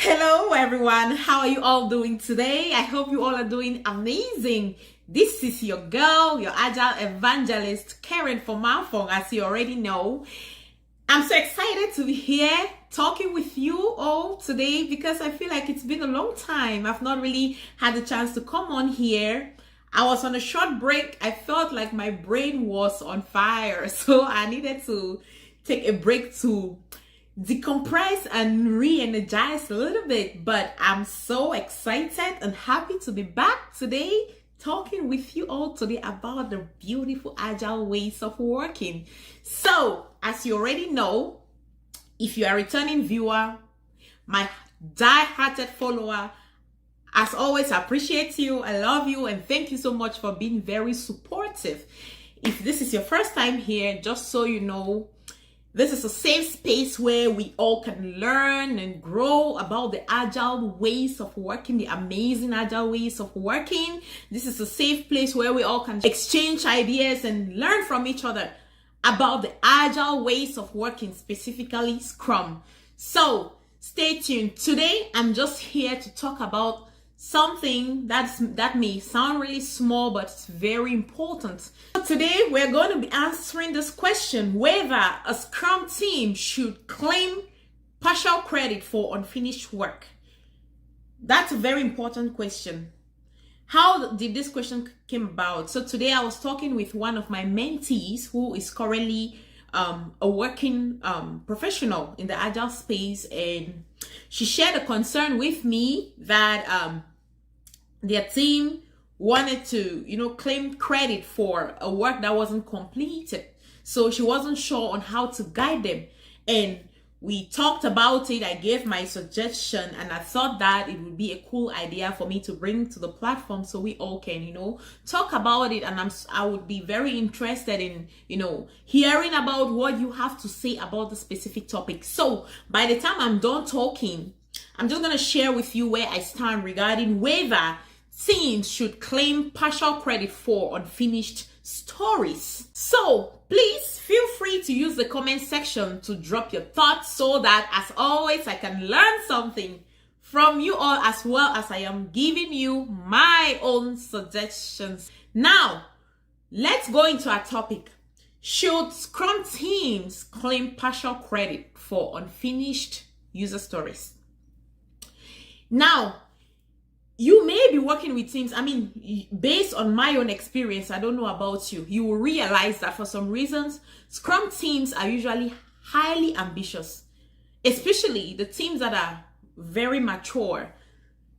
Hello everyone, how are you all doing today? I hope you all are doing amazing. This is your girl, your Agile Evangelist, Karen Fomafung, as you already know. I'm so excited to be here talking with you all today because I feel like it's been a long time. I've not really had the chance to come on here. I was on a short break. I felt like my brain was on fire, so I needed to take a break to decompress and re-energize a little bit. But I'm so excited and happy to be back today talking with you all today about the beautiful agile ways of working. So as you already know, if you are a returning viewer, my die-hearted follower, as always, I appreciate you, I love you, and thank you so much for being very supportive. If this is your first time here, just so you know, this is a safe space where we all can learn and grow about the agile ways of working, the amazing agile ways of working. This is a safe place where we all can exchange ideas and learn from each other about the agile ways of working, specifically Scrum. So stay tuned. Today, I'm just here to talk about something that may sound really small, but it's very important. So today, we're going to be answering this question, whether a Scrum team should claim partial credit for unfinished work. That's a very important question. How did this question came about? So today I was talking with one of my mentees who is currently a working professional in the agile space, and she shared a concern with me that their team wanted to, claim credit for a work that wasn't completed. So she wasn't sure on how to guide them. And we talked about it. I gave my suggestion, and I thought that it would be a cool idea for me to bring to the platform so we all can, talk about it. And I would be very interested in, hearing about what you have to say about the specific topic. So by the time I'm done talking, I'm just going to share with you where I stand regarding whether teams should claim partial credit for unfinished stories. So please feel free to use the comment section to drop your thoughts so that, as always, I can learn something from you all, as well as I am giving you my own suggestions. Now, let's go into our topic. Should Scrum teams claim partial credit for unfinished user stories? Now, you may be working with teams. Based on my own experience, I don't know about you, you will realize that for some reasons, Scrum teams are usually highly ambitious, especially the teams that are very mature,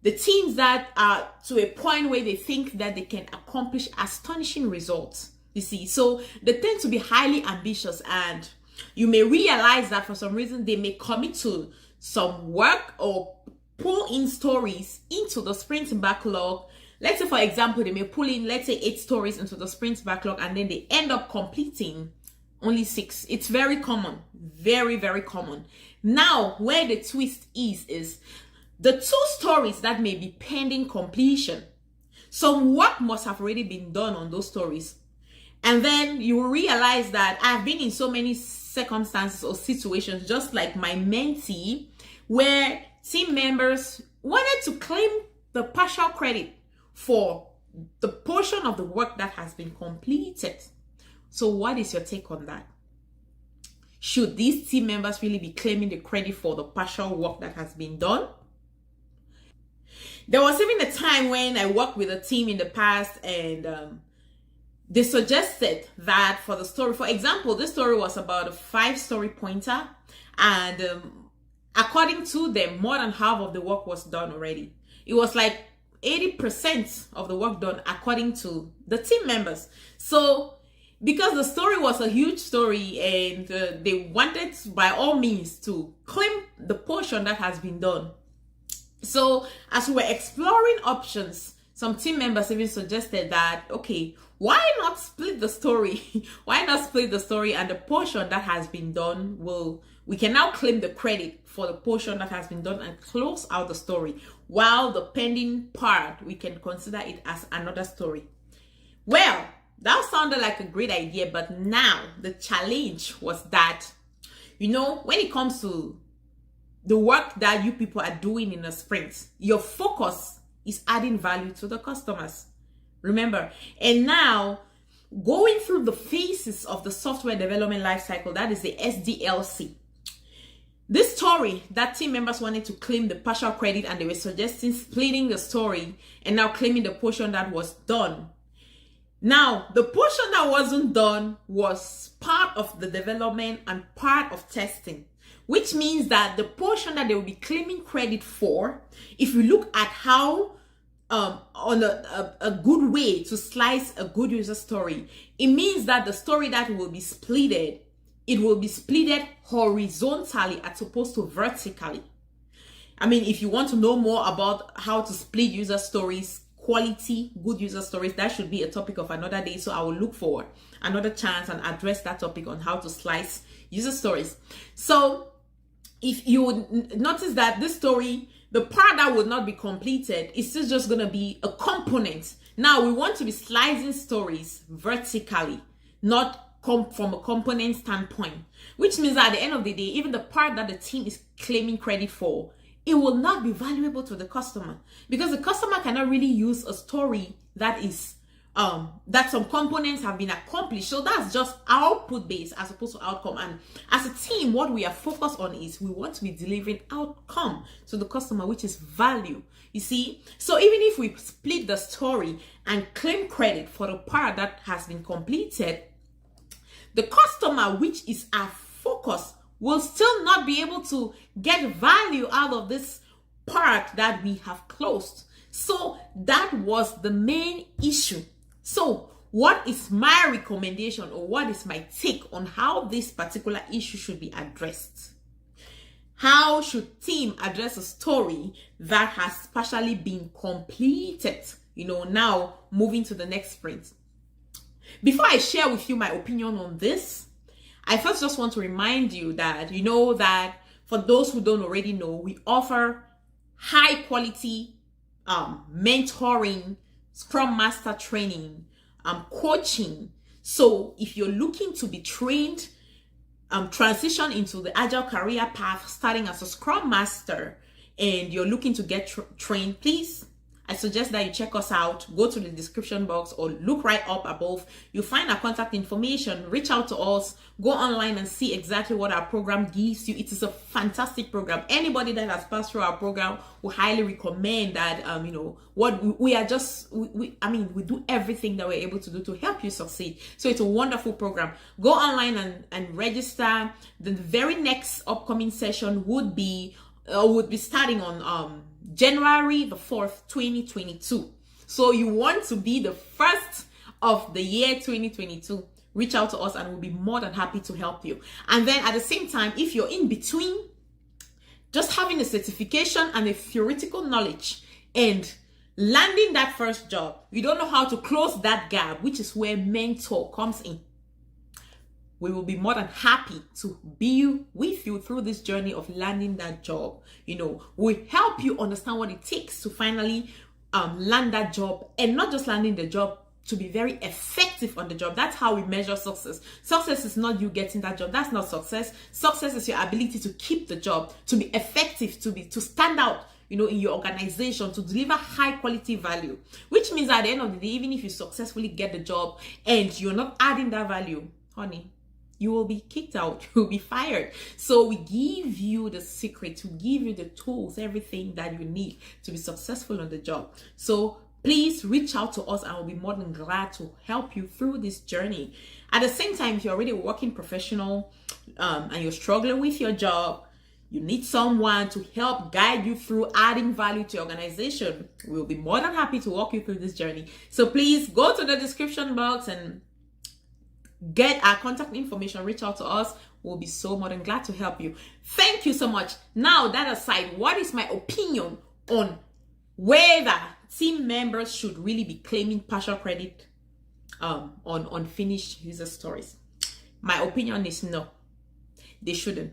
the teams that are to a point where they think that they can accomplish astonishing results. You see, so they tend to be highly ambitious, and you may realize that for some reason they may commit to some work or pull in stories into the sprint backlog. Let's say, for example, they may pull in, let's say, 8 stories into the sprint backlog, and then they end up completing only 6. It's very common, very, very common. Now, where the twist is the 2 stories that may be pending completion. Some work must have already been done on those stories. And then you will realize that I've been in so many circumstances or situations, just like my mentee, where team members wanted to claim the partial credit for the portion of the work that has been completed. So what is your take on that? Should these team members really be claiming the credit for the partial work that has been done? There was even a time when I worked with a team in the past, and they suggested that for the story, for example, this story was about a 5-story pointer, and according to them, more than half of the work was done already. It was like 80% of the work done according to the team members. So because the story was a huge story, and they wanted by all means to claim the portion that has been done. So as we were exploring options, some team members even suggested that, okay, why not split the story? Why not split the story, and the portion that has been done we can now claim the credit for the portion that has been done and close out the story, while the pending part, we can consider it as another story. Well, that sounded like a great idea, but now the challenge was that, when it comes to the work that you people are doing in a sprint. Your focus is adding value to the customers. Remember, and now going through the phases of the software development lifecycle, that is the SDLC. This story that team members wanted to claim the partial credit, and they were suggesting splitting the story and now claiming the portion that was done. Now, the portion that wasn't done was part of the development and part of testing, which means that the portion that they will be claiming credit for, if you look at how on a good way to slice a good user story, it means that the story that will be splitted, it will be splitted horizontally as opposed to vertically. I mean, if you want to know more about how to split user stories, quality, good user stories, that should be a topic of another day. So I will look for another chance and address that topic on how to slice user stories. So if you would notice that this story, the part that would not be completed is still just going to be a component. Now we want to be slicing stories vertically, not from a component standpoint, which means that at the end of the day, even the part that the team is claiming credit for, it will not be valuable to the customer, because the customer cannot really use a story that is that some components have been accomplished. So that's just output based as opposed to outcome. And as a team, what we are focused on is we want to be delivering outcome to the customer, which is value. You see, so even if we split the story and claim credit for the part that has been completed, the customer, which is our focus, will still not be able to get value out of this part that we have closed. So that was the main issue. So what is my recommendation, or what is my take on how this particular issue should be addressed? How should team address a story that has partially been completed, now moving to the next sprint? Before I share with you my opinion on this, I first just want to remind you that, that for those who don't already know, we offer high quality mentoring, Scrum Master training, coaching. So if you're looking to be trained, transition into the Agile career path, starting as a Scrum Master, and you're looking to get trained, please, I suggest that you check us out. Go to the description box or look right up above. You'll find our contact information. Reach out to us. Go online and see exactly what our program gives you. It is a fantastic program. Anybody that has passed through our program will highly recommend that. What we are just, we do everything that we're able to do to help you succeed. So it's a wonderful program. Go online and register. The very next upcoming session would be starting on January the 4th, 2022. So you want to be the first of the year 2022, reach out to us and we'll be more than happy to help you. And then at the same time, if you're in between just having a certification and a theoretical knowledge and landing that first job, you don't know how to close that gap, which is where mentor comes in. We will be more than happy to be with you through this journey of landing that job. We help you understand what it takes to finally land that job, and not just landing the job, to be very effective on the job. That's how we measure success. Success is not you getting that job. That's not success. Success is your ability to keep the job, to be effective, to stand out, in your organization, to deliver high quality value, which means at the end of the day, even if you successfully get the job and you're not adding that value, honey, you will be kicked out, you will be fired. So we give you the secret, to give you the tools, everything that you need to be successful on the job. So please reach out to us and we'll be more than glad to help you through this journey. At the same time, if you're already a working professional and you're struggling with your job, you need someone to help guide you through adding value to your organization, we'll be more than happy to walk you through this journey. So please go to the description box and get our contact information, reach out to us. We'll be so more than glad to help you. Thank you so much. Now, that aside, what is my opinion on whether team members should really be claiming partial credit on unfinished user stories? My opinion is no, they shouldn't.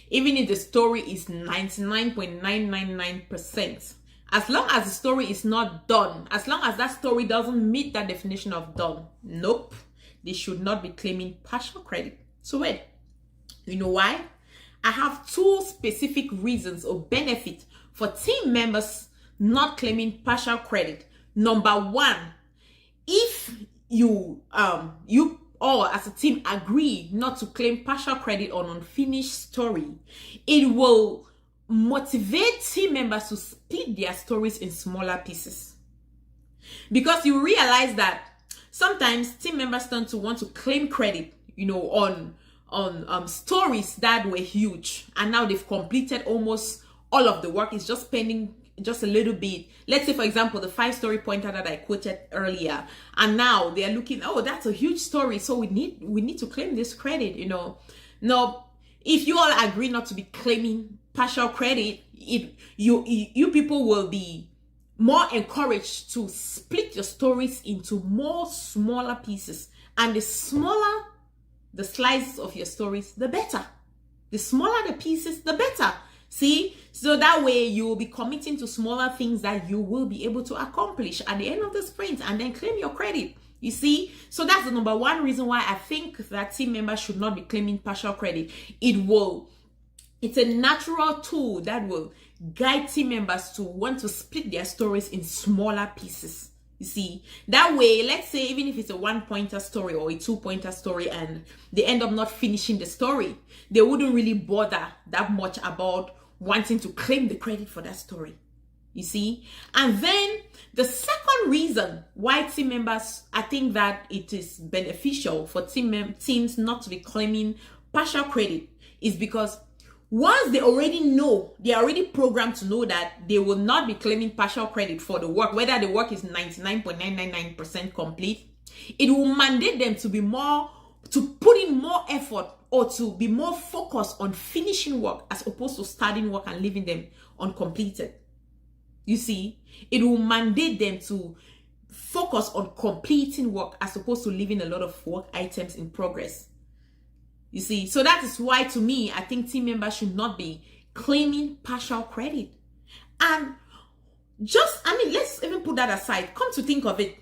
Even if the story is 99.999%, as long as the story is not done, as long as that story doesn't meet that definition of done, nope, they should not be claiming partial credit. So wait, you know why? I have two specific reasons or benefits for team members not claiming partial credit. Number one, if you all as a team agree not to claim partial credit on unfinished story, it will motivate team members to split their stories in smaller pieces. Because you realize that sometimes team members tend to want to claim credit, on stories that were huge, and now they've completed almost all of the work. It's just pending just a little bit. Let's say, for example, the 5-story pointer that I quoted earlier, and now they are looking, oh, that's a huge story, so we need to claim this credit. Now, if you all agree not to be claiming partial credit, you people will be more encouraged to split your stories into more smaller pieces, and the smaller the slices of your stories, the better. The smaller the pieces, the better. See, so that way you will be committing to smaller things that you will be able to accomplish at the end of the sprint, and then claim your credit. You see, so that's the number one reason why I think that team members should not be claiming partial credit. It's a natural tool that will guide team members to want to split their stories in smaller pieces. You see, that way, let's say even if it's a 1-pointer story or a 2-pointer story and they end up not finishing the story, they wouldn't really bother that much about wanting to claim the credit for that story. You see? And then the second reason why team members, I think that it is beneficial for teams not to be claiming partial credit is because once they already know, they are already programmed to know that they will not be claiming partial credit for the work, whether the work is 99.999% complete, it will mandate them to put in more effort or to be more focused on finishing work as opposed to starting work and leaving them uncompleted. You see, it will mandate them to focus on completing work as opposed to leaving a lot of work items in progress. You see, so that is why, to me, I think team members should not be claiming partial credit. And let's even put that aside. Come to think of it,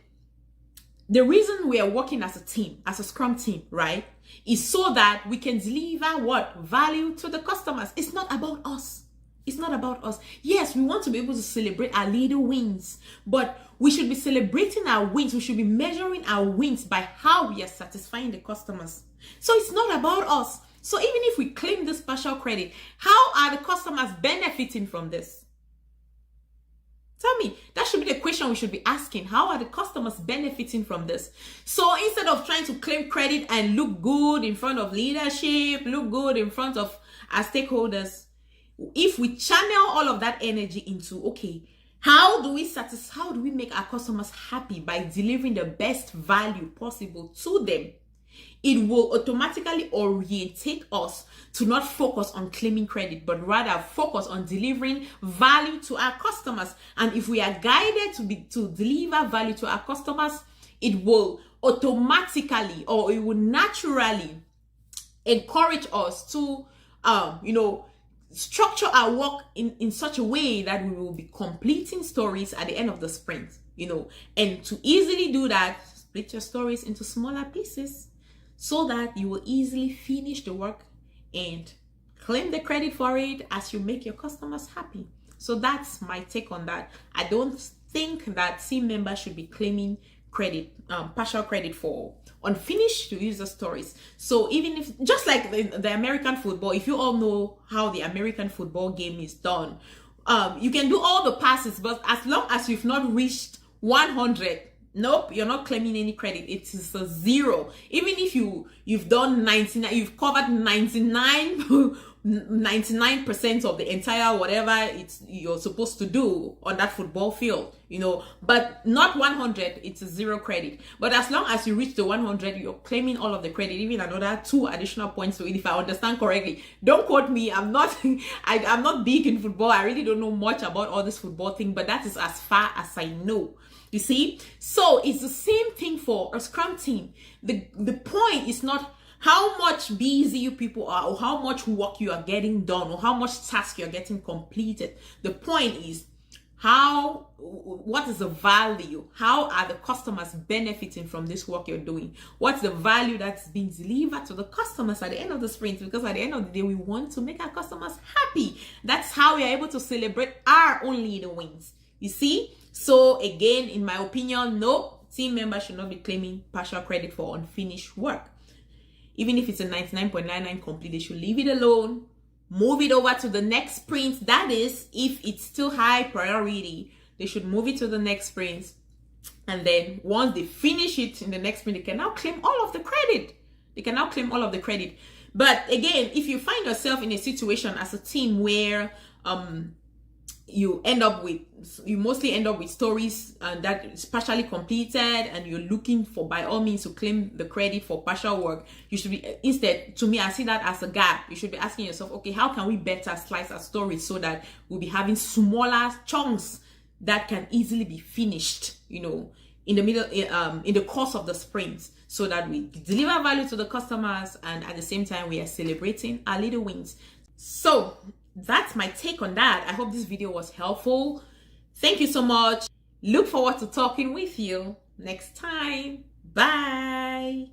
the reason we are working as a team, as a Scrum team, right, is so that we can deliver what? Value to the customers. It's not about us. It's not about us. Yes, we want to be able to celebrate our little wins, but we should be celebrating our wins. We should be measuring our wins by how we are satisfying the customers. So it's not about us. So even if we claim this partial credit, how are the customers benefiting from this? Tell me, that should be the question we should be asking. How are the customers benefiting from this? So instead of trying to claim credit and look good in front of leadership, look good in front of our stakeholders, if we channel all of that energy into, okay, how do we make our customers happy by delivering the best value possible to them? It will automatically orientate us to not focus on claiming credit, but rather focus on delivering value to our customers. And if we are guided to deliver value to our customers, it will automatically, or it will naturally encourage us to, structure our work in such a way that we will be completing stories at the end of the sprint, and to easily do that, split your stories into smaller pieces so that you will easily finish the work and claim the credit for it as you make your customers happy. So that's my take on that. I don't think that team members should be claiming credit, partial credit for unfinished user stories. So even if, just like the American football, if you all know how the American football game is done, you can do all the passes, but as long as you've not reached 100, nope, you're not claiming any credit. It is a 0. Even if you've done 99, you've covered 99% of the entire whatever you're supposed to do on that football field, but not 100, it's a 0 credit. But as long as you reach the 100, you're claiming all of the credit, even another 2 additional points to it, if I understand correctly. Don't quote me, I'm not I'm not big in football. I really don't know much about all this football thing, but that is as far as I know. You see? So it's the same thing for a Scrum team. The point is not how much busy you people are, or how much work you are getting done, or how much task you're getting completed. The point is, what is the value? How are the customers benefiting from this work you're doing? What's the value that's being delivered to the customers at the end of the sprint? Because at the end of the day, we want to make our customers happy. That's how we are able to celebrate our own little wins. You see? So again, in my opinion, no, team members should not be claiming partial credit for unfinished work. Even if it's a 99.99 complete, they should leave it alone. Move it over to the next sprint. That is, if it's still high priority, they should move it to the next sprint. And then once they finish it in the next sprint, they can now claim all of the credit. But again, if you find yourself in a situation as a team where you mostly end up with stories that is partially completed, and you're looking for, by all means, to claim the credit for partial work, you should be, instead, to me, I see that as a gap. You should be asking yourself, okay, how can we better slice our stories so that we'll be having smaller chunks that can easily be finished, in the middle, in the course of the sprint, so that we deliver value to the customers, and at the same time, we are celebrating our little wins. So that's my take on that. I hope this video was helpful. Thank you so much. Look forward to talking with you next time. Bye.